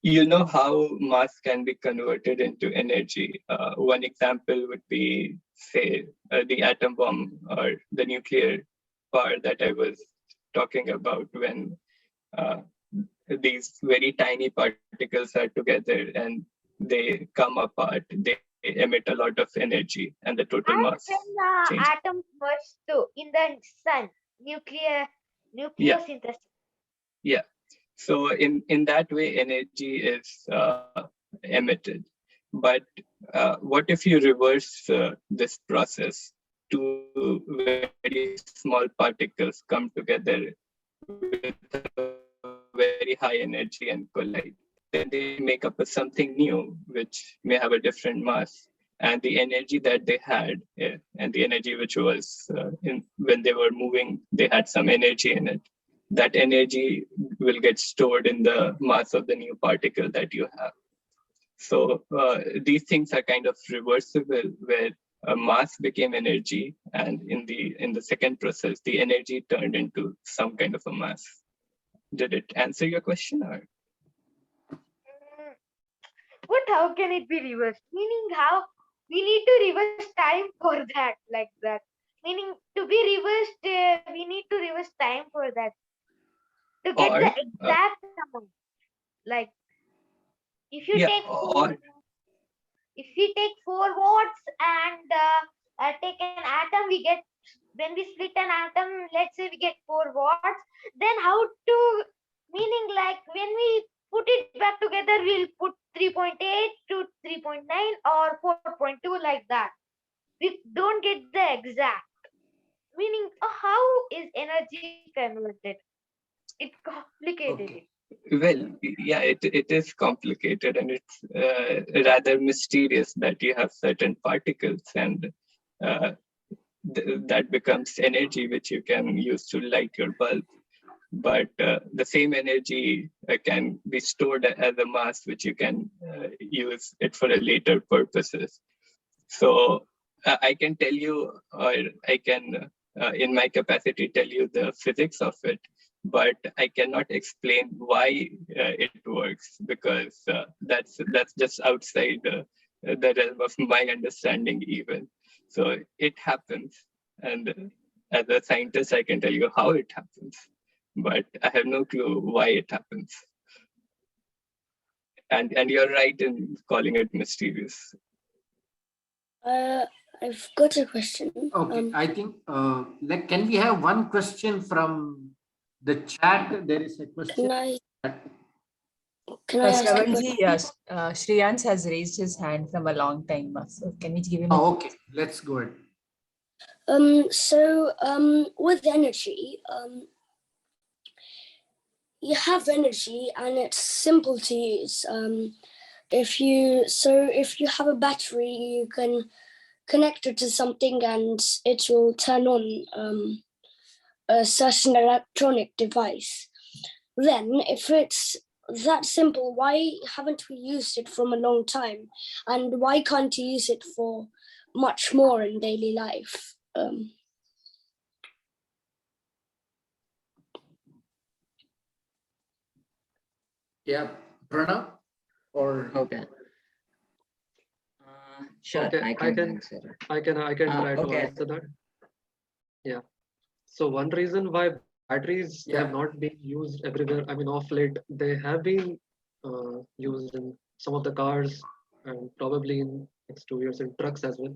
you know how mass can be converted into energy. One example would be, say, the atom bomb or the nuclear power that I was talking about, when these very tiny particles are together and they come apart, they emit a lot of energy and the total mass When changes. atoms merge too in the sun, nuclear synthesis. Yeah. So in that way, energy is emitted. But what if you reverse this process? Two very small particles come together with a very high energy and collide. Then they make up something new, which may have a different mass. And the energy that they had, and the energy which was when they were moving, they had some energy in it. that energy will get stored in the mass of the new particle that you have. So these things are kind of reversible, where mass became energy, and in the second process, the energy turned into some kind of a mass. Did it answer your question? Or? But how can it be reversed? Meaning, how we need to reverse time for that, like that. Meaning, to be reversed, we need to reverse time for that to get Or, the exact amount. Like, if you yeah, take or if we take 4 watts and take an atom, we get, when we split an atom, let's say we get 4 watts. Then how to, meaning like when we put it back together, we'll put 3.8 to 3.9 or 4.2, like that. We don't get the exact. Meaning, how is energy converted? It complicated Okay. well, yeah, it is complicated, and it's rather mysterious that you have certain particles, and that becomes energy which you can use to light your bulb. But the same energy can be stored as a mass, which you can use it for a later purposes. So I can tell you, or I can, in my capacity, tell you the physics of it, but I cannot explain why it works, because that's just outside the realm of my understanding even. So it happens, and as a scientist, I can tell you how it happens, but I have no clue why it happens. And you're right in calling it mysterious. I've got a question. Okay, I think like, can we have one question from the chat? There is a question. Can I ask a Shravanji, question? yes, Shriyans has raised his hand from a long time. So can we give him? Oh, okay, let's go ahead. With energy, you have energy and it's simple to use. If you have a battery, you can connect it to something and it will turn on a certain electronic device. Then, if it's that simple, why haven't we used it from a long time? And why can't you use it for much more in daily life? Yeah, Pranav, or Okay. Sure, Okay, I can answer. I can try to okay. answer that. Yeah. So one reason why batteries Yeah. have not been used everywhere, I mean, off late, they have been used in some of the cars and probably in next 2 years in trucks as well.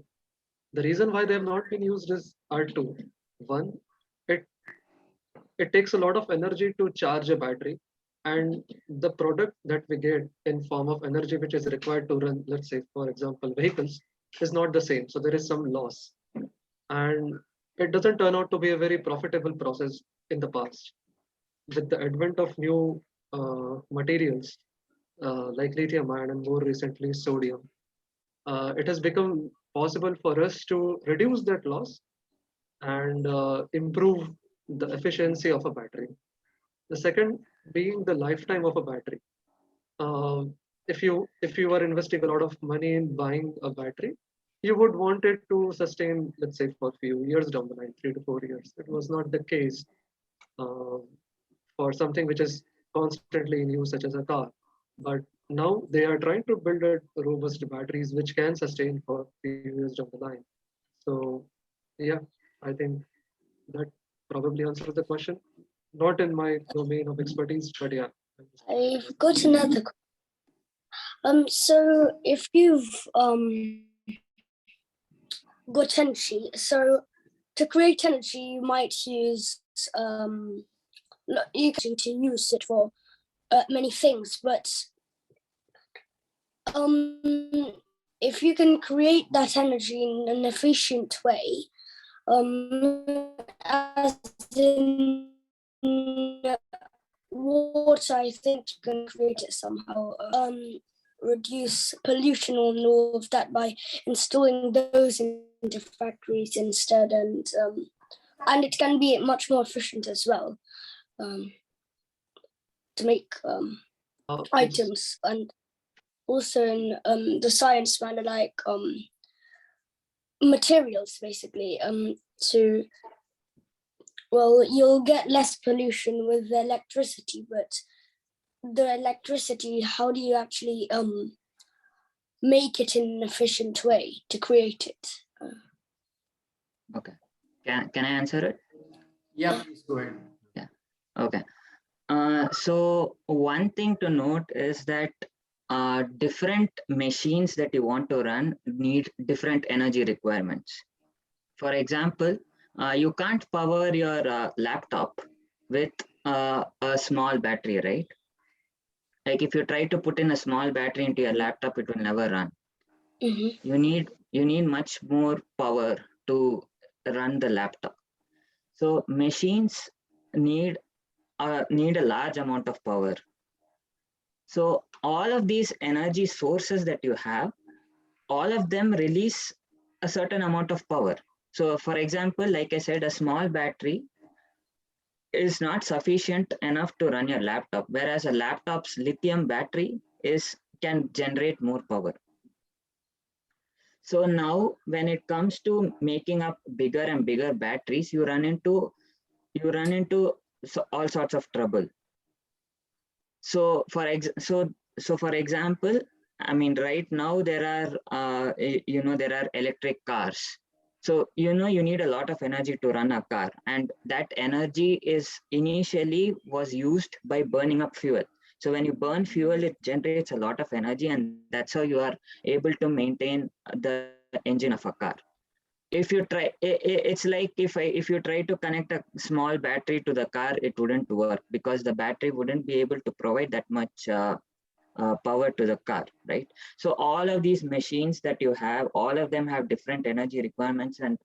The reason why they have not been used are two. One, it takes a lot of energy to charge a battery, and the product that we get in form of energy which is required to run, let's say, for example, vehicles, is not the same. So there is some loss, and it doesn't turn out to be a very profitable process in the past. With the advent of new materials like lithium ion and more recently sodium, it has become possible for us to reduce that loss and improve the efficiency of a battery. The second being the lifetime of a battery. If you are investing a lot of money in buying a battery, you would want it to sustain, let's say, for a few years down the line, 3 to 4 years. It was not the case for something which is constantly in use, such as a car. But now they are trying to build a robust batteries which can sustain for a few years down the line. So, yeah, I think that probably answers the question. Not in my domain of expertise, but yeah. I've got another question. So if you've got energy, so to create energy, you might use you can to use it for many things, but if you can create that energy in an efficient way, as in water, I think you can create it somehow. Reduce pollution and all of that by installing those into factories instead, and it can be much more efficient as well. to make Oh, items, and also in the science matter, like materials, basically. So, well, you'll get less pollution with the electricity, but the electricity, how do you actually make it in an efficient way to create it? Okay. Can I answer it? Yeah, please go ahead. Yeah. Okay. So one thing to note is that different machines that you want to run need different energy requirements. For example, you can't power your laptop with a small battery, right? Like if you try to put in a small battery into your laptop, it will never run. Mhm. You need much more power to run the laptop. So machines need a large amount of power. So all of these energy sources that you have, all of them release a certain amount of power. So for example, like I said, a small battery is not sufficient enough to run your laptop, whereas a laptop's lithium battery can generate more power. So now when it comes to making up bigger and bigger batteries, you run into all sorts of trouble. So for example, I mean, right now there are there are electric cars. So you need a lot of energy to run a car, and that energy initially was used by burning up fuel. So when you burn fuel, it generates a lot of energy, and that's how you are able to maintain the engine of a car. If you try, it's like if you try to connect a small battery to the car, it wouldn't work because the battery wouldn't be able to provide that much power to the car, right? So all of these machines that you have, all of them have different energy requirements, and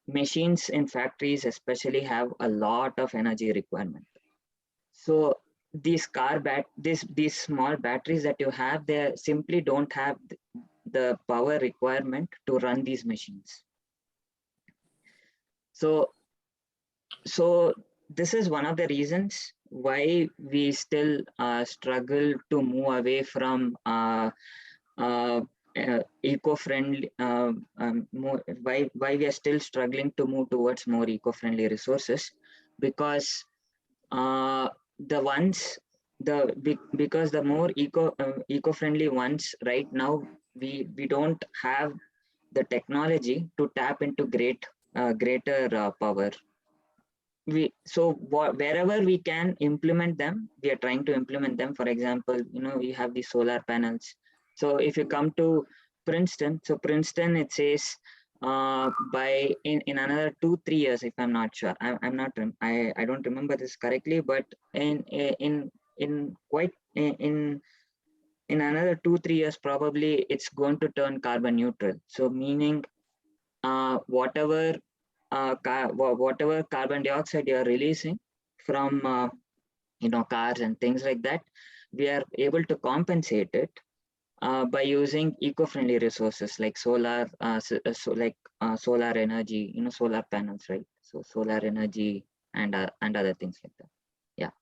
machines in factories especially have a lot of energy requirement. So these these small batteries that you have, they simply don't have the power requirement to run these machines. So this is one of the reasons why we still struggle to move away from eco-friendly, why we are still struggling to move towards more eco-friendly resources, because because the more eco-friendly ones right now, we don't have the technology to tap into greater power. Wherever we can implement them, we are trying to implement them. For example, we have the solar panels. So if you come to Princeton, it says by in another 2-3 years, if I'm not sure, I don't remember this correctly, but in another 2-3 years, probably it's going to turn carbon neutral. So meaning whatever carbon dioxide you're releasing from cars and things like that, we are able to compensate it by using eco-friendly resources like solar solar energy, solar panels, right? So solar energy and other things like that. Yeah.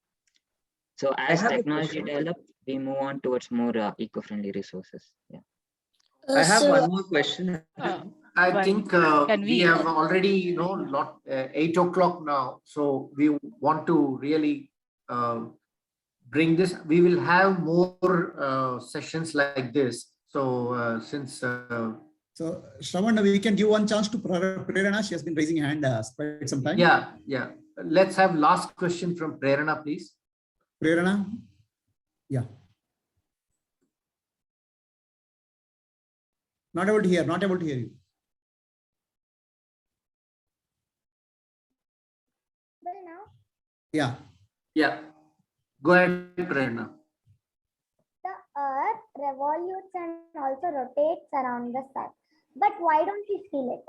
So as technology develops, we move on towards more eco-friendly resources. Yeah. I have So one more question. I think we have already, 8 o'clock now. So we want to really bring this. We will have more sessions like this. So since So Shravan, we can give one chance to Prerana. She has been raising hand quite some time. yeah, let's have last question from Prerana, please. Prerana, yeah. Not able to hear you. Yeah. Go ahead, Prerana. The earth revolutes and also rotates around the sun. But why don't we feel it?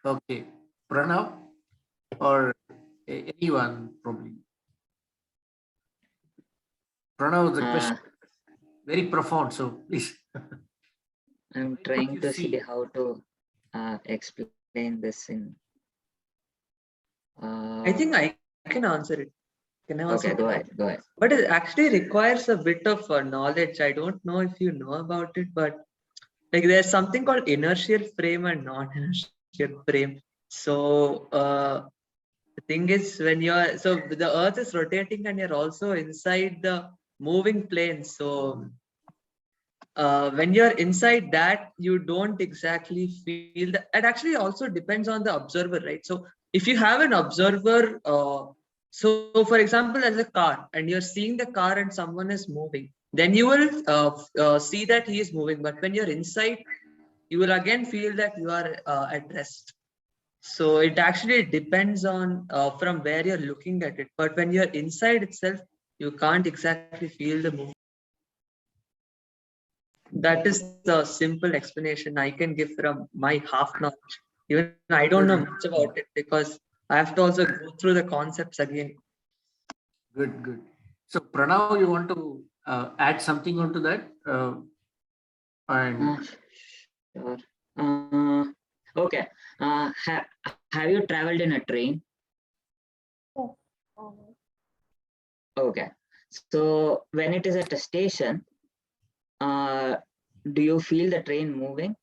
Okay, Pranav or anyone probably. Pranav, the question very profound, so please. I'm trying to see how to explain this in I think I can answer it. Can I also? Okay, go ahead. Go ahead. But it actually requires a bit of knowledge. I don't know if you know about it, but like there's something called inertial frame and non-inertial frame. So the thing is, when you're the Earth is rotating and you're also inside the moving plane. So when you're inside that, you don't exactly feel that. It actually also depends on the observer, right? So if you have an observer, so for example, as a car, and you're seeing the car and someone is moving, then you will see that he is moving. But when you're inside, you will again feel that you are at rest. So it actually depends on from where you're looking at it. But when you're inside itself, you can't exactly feel the movement. That is the simple explanation I can give from my half knowledge. Even I don't know much about it because I have to also go through the concepts again. Good, good. So Pranav, you want to add something onto that? And Sure. Okay. Have you traveled in a train? Okay. So when it is at a station, do you feel the train moving?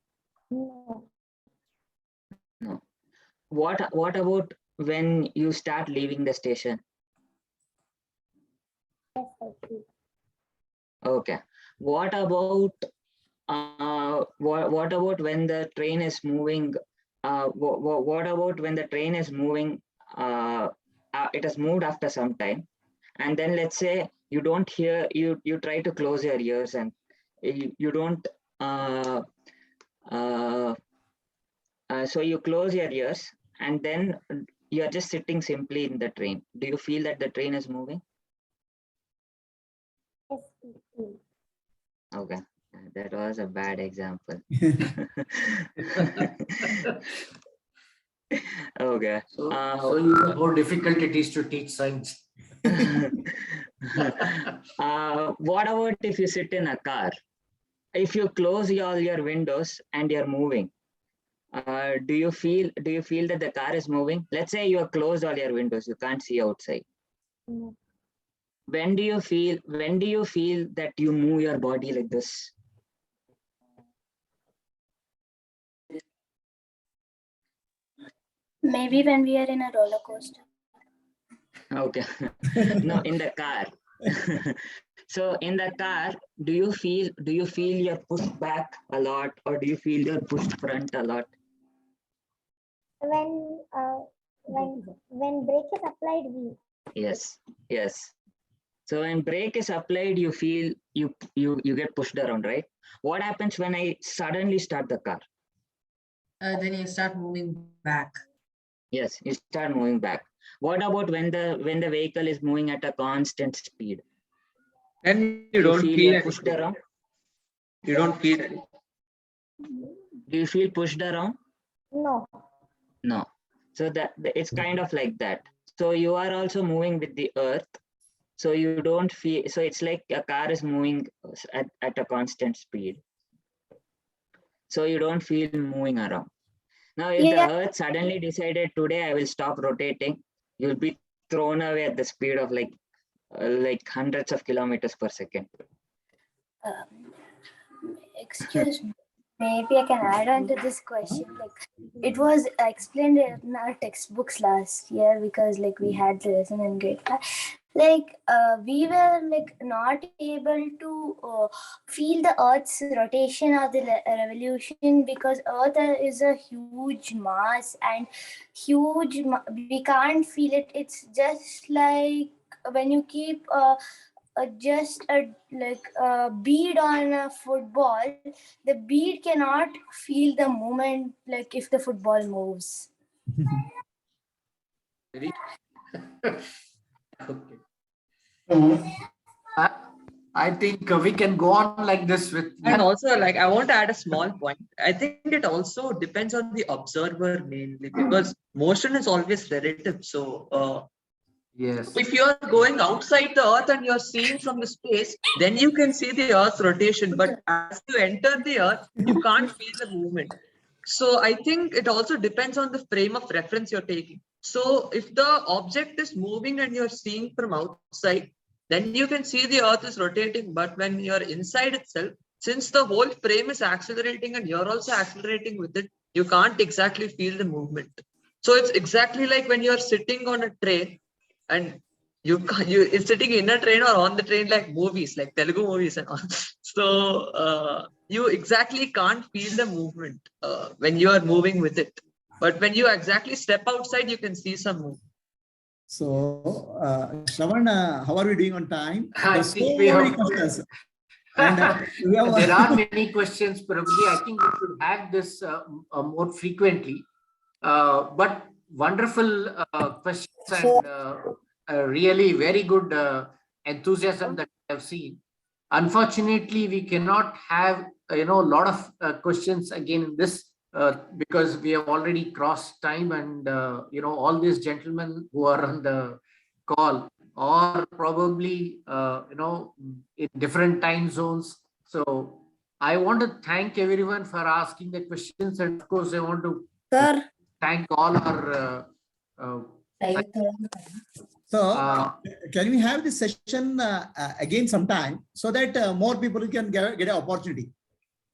No. No. What about when you start leaving the station? Yes, I see. Okay. What about what about when the train is moving? What about when the train is moving? It has moved after some time, and then let's say you don't hear. You try to close your ears and you don't. So you close your ears and then you're just sitting simply in the train. Do you feel that the train is moving? Yes, I see. Okay, that was a bad example. Okay. so you know how difficult it is to teach science. What about if you sit in a car? If you close all your windows and you're moving, do you feel that the car is moving? Let's say you have closed all your windows, you can't see outside. No. When do you feel that you move your body like this? Maybe when we are in a roller coaster. Okay. No, in the car. So in the car, do you feel you're pushed back a lot, or do you feel you're pushed front a lot? When brake is applied, we. Yes. So when brake is applied, you feel you get pushed around, right? What happens when I suddenly start the car? Then you start moving back. Yes, you start moving back. What about when the vehicle is moving at a constant speed? Then Do you don't feel feel you're pushed anything. around? You don't feel it. Do you feel pushed around? No. No. So that it's kind of like that. So you are also moving with the earth. So you don't feel, so it's like a car is moving at a constant speed. So you don't feel moving around. Now, if the earth suddenly decided today I will stop rotating, you'll be thrown away at the speed of like hundreds of kilometers per second. Excuse me. Maybe I can add on to this question. Like it was explained in our textbooks last year because like we had the lesson in grade 5. Like we were like not able to feel the Earth's rotation or the revolution because Earth is a huge mass and we can't feel it. It's just like when you keep just a bead on a football, the bead cannot feel the movement like if the football moves. Okay. I think we can go on like this with. And also, like, I want to add a small point. I think it also depends on the observer mainly because motion is always relative. So, Yes. if you're going outside the Earth and you're seeing from the space, then you can see the Earth's rotation. But as you enter the Earth, you can't feel the movement. So I think it also depends on the frame of reference you're taking. So if the object is moving and you're seeing from outside, then you can see the earth is rotating. But when you're inside itself, since the whole frame is accelerating and you're also accelerating with it, you can't exactly feel the movement. So it's exactly like when you're sitting on a train and it's sitting in a train or on the train, like movies, like Telugu movies and all. So you exactly can't feel the movement when you are moving with it. But when you exactly step outside, you can see some movement. So, Shravan, how are we doing on time? I There's think so we many have. questions. And we have There are many questions. Probably, I think we should have this more frequently. But wonderful questions and really very good enthusiasm that I have seen. Unfortunately, we cannot have a lot of questions again in this because we have already crossed time, and all these gentlemen who are on the call are probably in different time zones. So I want to thank everyone for asking the questions, and of course I want to thank all our so can we have this session again sometime so that more people can get an opportunity?